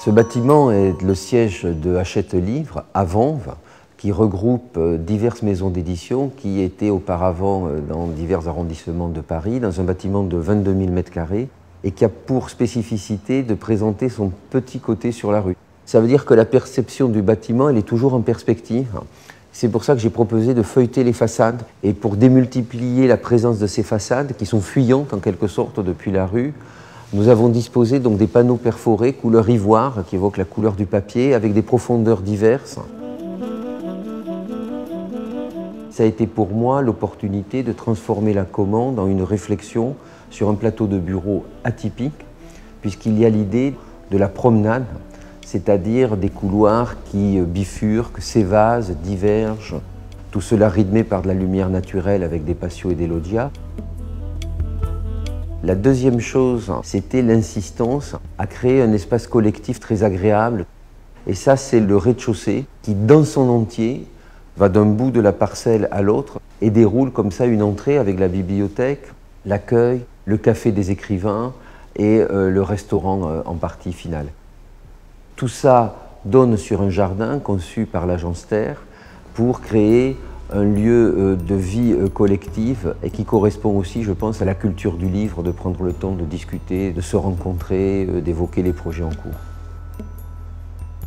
Ce bâtiment est le siège de Hachette Livre à Vanves, qui regroupe diverses maisons d'édition qui étaient auparavant dans divers arrondissements de Paris, dans un bâtiment de 22 000 m² et qui a pour spécificité de présenter son petit côté sur la rue. Ça veut dire que la perception du bâtiment, elle est toujours en perspective. C'est pour ça que j'ai proposé de feuilleter les façades et pour démultiplier la présence de ces façades qui sont fuyantes en quelque sorte depuis la rue. Nous avons disposé donc des panneaux perforés couleur ivoire qui évoquent la couleur du papier avec des profondeurs diverses. Ça a été pour moi l'opportunité de transformer la commande en une réflexion sur un plateau de bureau atypique puisqu'il y a l'idée de la promenade, c'est-à-dire des couloirs qui bifurquent, s'évasent, divergent, tout cela rythmé par de la lumière naturelle avec des patios et des loggias. La deuxième chose, c'était l'insistance à créer un espace collectif très agréable. Et ça, c'est le rez-de-chaussée qui, dans son entier, va d'un bout de la parcelle à l'autre et déroule comme ça une entrée avec la bibliothèque, l'accueil, le café des écrivains et le restaurant en partie finale. Tout ça donne sur un jardin conçu par l'agence Terre pour créer un lieu de vie collective et qui correspond aussi, je pense, à la culture du livre, de prendre le temps de discuter, de se rencontrer, d'évoquer les projets en cours.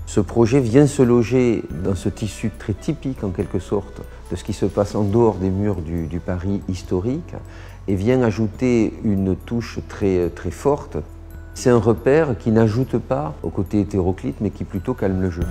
Ce projet vient se loger dans ce tissu très typique, en quelque sorte, de ce qui se passe en dehors des murs du Paris historique et vient ajouter une touche très forte. C'est un repère qui n'ajoute pas au côté hétéroclite, mais qui plutôt calme le jeu.